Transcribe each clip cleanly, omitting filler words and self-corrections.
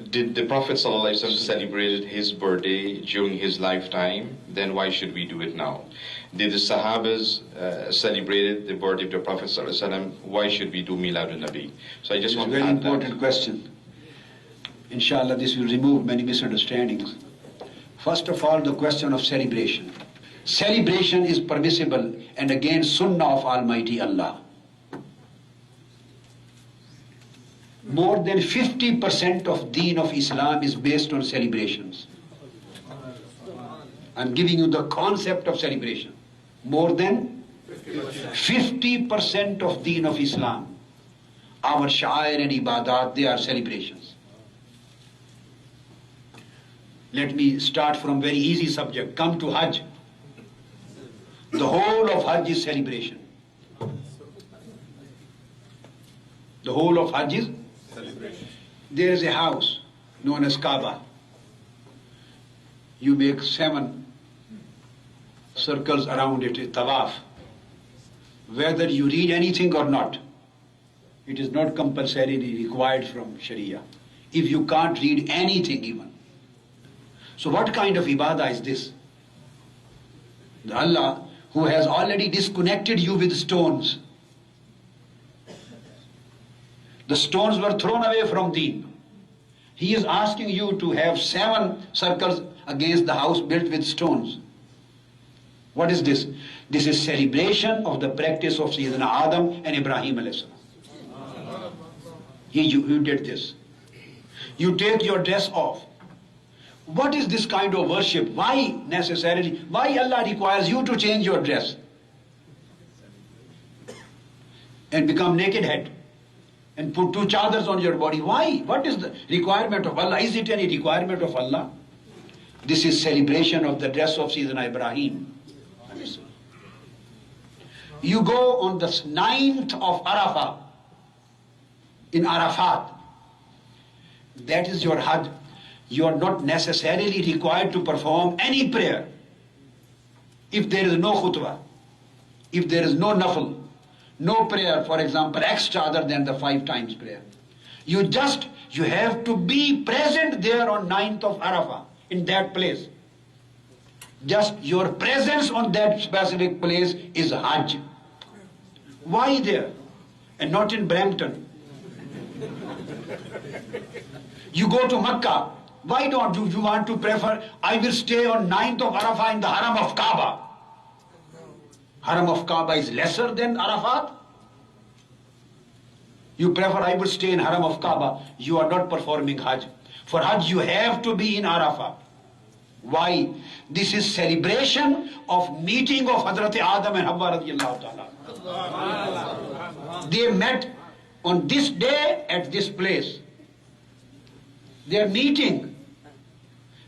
did the Prophet ﷺ celebrated his birthday during his lifetime? Then why should we do it now? Did the Sahabas celebrated the birthday of the Prophet ﷺ? Why should we do Milad al-Nabi? So I just want to add that. It's a very important question. Inshallah, this will remove many misunderstandings. First of all, the question of celebration. Celebration is permissible and again sunnah of Almighty Allah. More than 50% of deen of Islam is based on celebrations. I'm giving you the concept of celebration. More than 50% of deen of Islam, our sha'air and ibadat, they are celebrations. Let me start from very easy subject. Come to Hajj. The whole of Hajj is celebration. The whole of Hajj is celebration. There is a house known as Kaaba. You make 7 circles around it, a tawaf. Whether you read anything or not, it is not compulsorily required from Sharia. If you can't read anything even. So what kind of ibadah is this? The Allah who has already disconnected you with stones. The stones were thrown away from deen. He is asking you to have 7 circles against the house built with stones. What is this? This is celebration of the practice of Sayyidina Adam and Ibrahim alayhi salam. You did this. You take your dress off. What is this kind of worship? Why necessarily? Why Allah requires you to change your dress and become naked head and put 2 chadars on your body? Why? What is the requirement of Allah? Is it any requirement of Allah? This is celebration of the dress of Sayyidina Ibrahim. You go on the 9th of Arafah in Arafat. That is your Hajj. You are not necessarily required to perform any prayer. If there is no khutbah, if there is no nafl, no prayer, for example, extra other than the 5 times prayer. You have to be present there on 9th of Arafah, in that place. Just your presence on that specific place is Hajj. Why there? And not in Brampton. You go to Makkah. Why don't you want to prefer, I will stay on 9th of Arafah in the Haram of Kaaba? Haram of Kaaba is lesser than Arafat? You prefer, I will stay in Haram of Kaaba. You are not performing Hajj. For Hajj you have to be in Arafah. Why? This is celebration of meeting of Hazrat Adam and Hawwa radiyallahu ta'ala. They met on this day at this place. Their meeting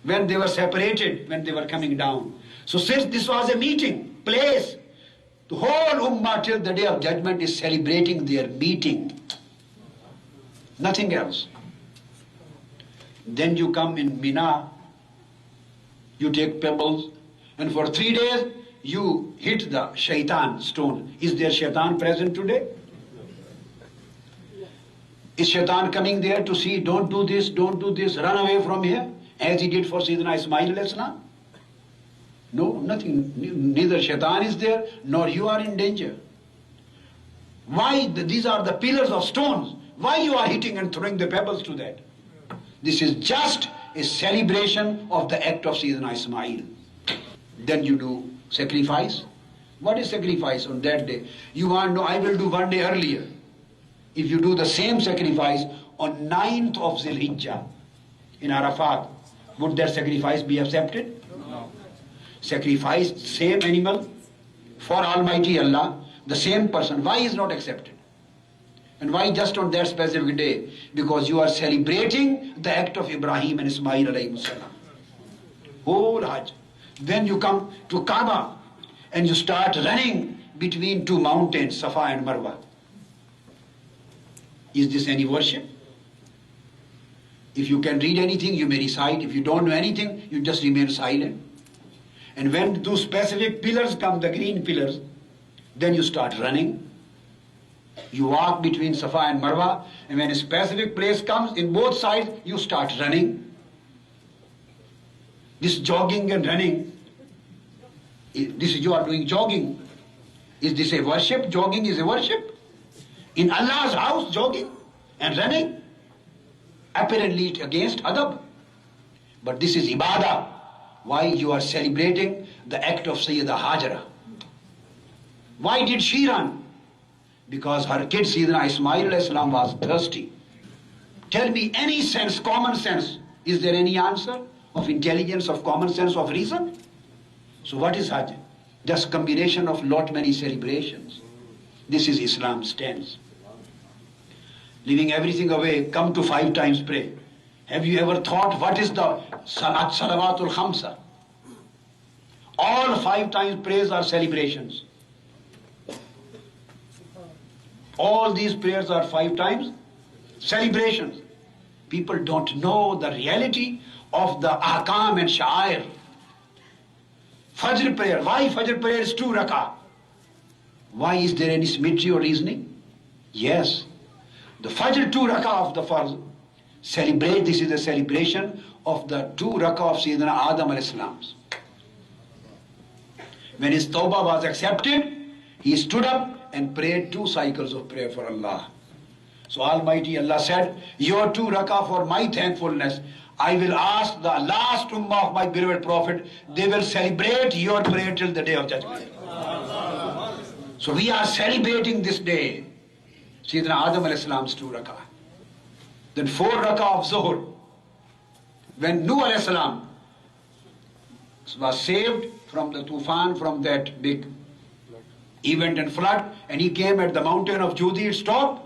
when they were separated, when they were coming down. So since this was a meeting place, the whole ummah till the day of judgment is celebrating their meeting. Nothing else. Then you come in Mina, you take pebbles, and for 3 days you hit the shaitan stone. Is there shaitan present today? Is shaitan coming there to see, don't do this, run away from here, as he did for Sayyidina Ismail alayhi salam? No, nothing. Neither shaitan is there, nor you are in danger. Why? These are the pillars of stones. Why you are hitting and throwing the pebbles to that? This is just a celebration of the act of Sayyidina Ismail. Then you do sacrifice. What is sacrifice on that day? You want to know, I will do 1 day earlier. If you do the same sacrifice on 9th of Zilhijjah in Arafat, would that sacrifice be accepted? No. Sacrifice same animal for Almighty Allah, the same person. Why is not accepted? And why just on that specific day? Because you are celebrating the act of Ibrahim and Ismail alayhi salam. Whole Hajj. Then you come to Kaaba and you start running between 2 mountains, Safa and Marwa. Is this any worship? If you can read anything, you may recite. If you don't know anything, you just remain silent. And when those specific pillars come, the green pillars, then you start running. You walk between Safa and Marwa, and when a specific place comes, in both sides, you start running. This jogging and running, this is you are doing jogging. Is this a worship? Jogging is a worship. In Allah's house, jogging and running. Apparently it's against adab. But this is ibadah. Why you are celebrating the act of Sayyidah Hajara? Why did she run? Because her kid Sayyidina Ismail alayhi salam was thirsty. Tell me any sense, common sense. Is there any answer of intelligence, of common sense, of reason? So what is Hajj? Just combination of lot many celebrations. This is Islam's stance. Leaving everything away, come to 5 times pray. Have you ever thought what is the Salawatul Khamsa? All 5 times prayers are celebrations. All these prayers are 5 times celebrations. People don't know the reality of the ahkam and sha'air. Fajr prayer. Why Fajr prayer is 2 rak'ah? Why is there any symmetry or reasoning? Yes. The Fajr 2 rak'ah of the Farz celebrate. This is a celebration of the 2 rak'ah of Sayyidina Adam alayhi salams. When his tawbah was accepted, he stood up and prayed 2 cycles of prayer for Allah. So Almighty Allah said, your 2 rak'ah for my thankfulness, I will ask the last ummah of my beloved Prophet, they will celebrate your prayer till the day of judgment. So we are celebrating this day, Sayyidina Adam alayhi salam's 2 rak'ah. Then 4 rak'ah of Zuhr. When Nuh alayhi salam was saved from the tufan, from that big event and flood, and he came at the mountain of Judi, it stopped.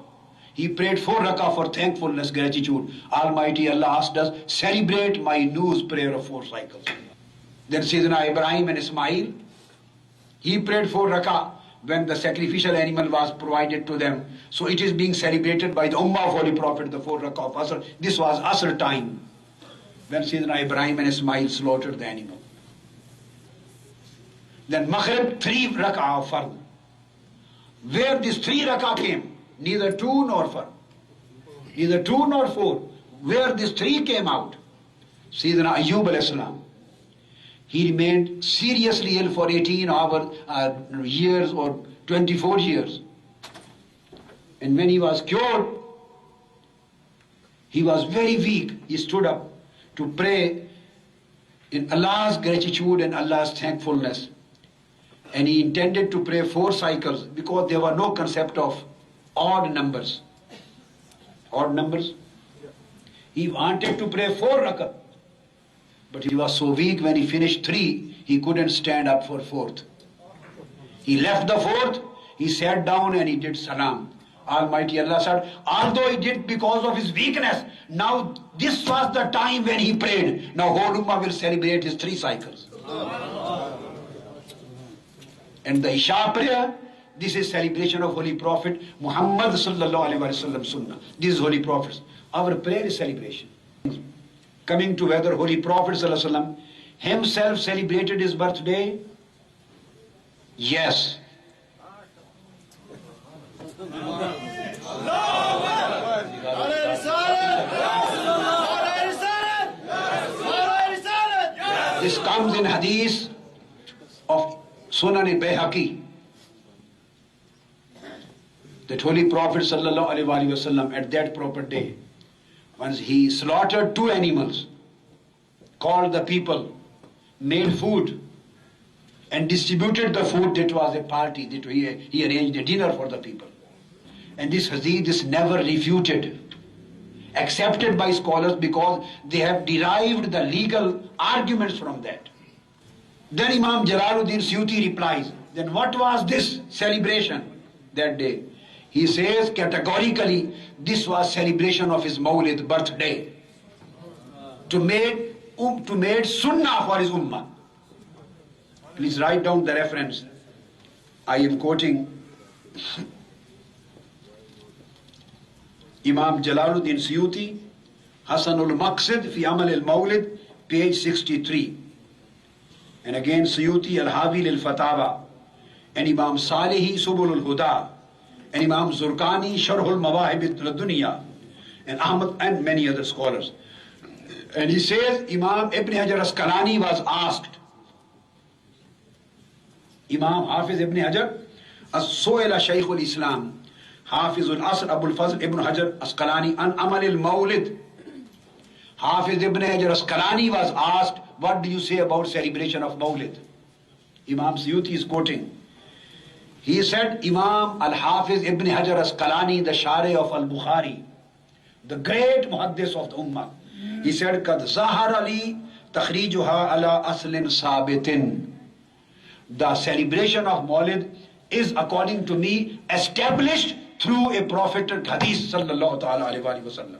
He prayed 4 rak'ah for thankfulness, gratitude. Almighty Allah asked us, celebrate my Nuh's prayer of 4 cycles. Then Sayyidina Ibrahim and Ismail, he prayed 4 rak'ah when the sacrificial animal was provided to them. So it is being celebrated by the Ummah of Holy Prophet, the 4 rak'ah of Asr. This was Asr time, when Sayyidina Ibrahim and Ismail slaughtered the animal. Then Maghrib, 3 rak'ah of Fard. Where this 3 rak'ah came, neither 2 nor 4. Neither 2 nor 4. Where this 3 came out, Sayyidina Ayyub alayhi salam, he remained seriously ill for 18 years or 24 years. And when he was cured, he was very weak. He stood up to pray in Allah's gratitude and Allah's thankfulness. And he intended to pray 4 cycles because there were no concept of odd numbers. Odd numbers? He wanted to pray 4 rak'ah. But he was so weak, when he finished 3, he couldn't stand up for 4th. He left the 4th, he sat down and he did salam. Almighty Allah said, although he did because of his weakness, now this was the time when he prayed. Now whole ummah will celebrate his 3 cycles. And the Isha prayer, this is celebration of Holy Prophet Muhammad sallallahu alaihi wasallam sunnah. This is Holy Prophet. Our prayer is celebration. Coming to whether Holy Prophet sallallahu alaihi wasallam himself celebrated his birthday? Yes. This comes in hadith of Sunan al-Bayhaqi, that Holy Prophet sallallahu alaihi wasallam at that proper day, once he slaughtered 2 animals, called the people, made food, and distributed the food. That was a party, that he arranged a dinner for the people. And this hadith is never refuted, accepted by scholars, because they have derived the legal arguments from that. Then Imam Jalaluddin Suyuti replies, then what was this celebration that day? He says categorically, this was celebration of his Mawlid, birthday, to made sunnah for his ummah. Please write down the reference. I am quoting Imam Jalaluddin Suyuti, Hasanul Maqsid fi Amal al-Mawlid, page 63. And again Suyuti al-Hawi lil-Fatawa, and Imam Salihi Subul al-Huda, and Imam Zurkani, Sharhul Mawahib al-Dunya, and Ahmad and many other scholars. And he says Imam Ibn Hajar Asqalani was asked, Imam Hafiz Ibn Hajar, As-Su'ila Shaykh al-Islam, Hafiz al-Asr Abu al-Fazl Ibn Hajar Asqalani, an Amal al-Mawlid. Hafiz Ibn Hajar Asqalani was asked, what do you say about celebration of Mawlid? Imam Suyuti is quoting. He said, Imam Al-Hafiz Ibn Hajar Asqalani, the Shari of Al-Bukhari, the great muhaddis of the Ummah, he said, Kad Zahar Ali Takhrijuha ala aslin sabitin. The celebration of Mawlid is, according to me, established through a prophetic hadith sallallahu ta'ala alayhi wa sallam.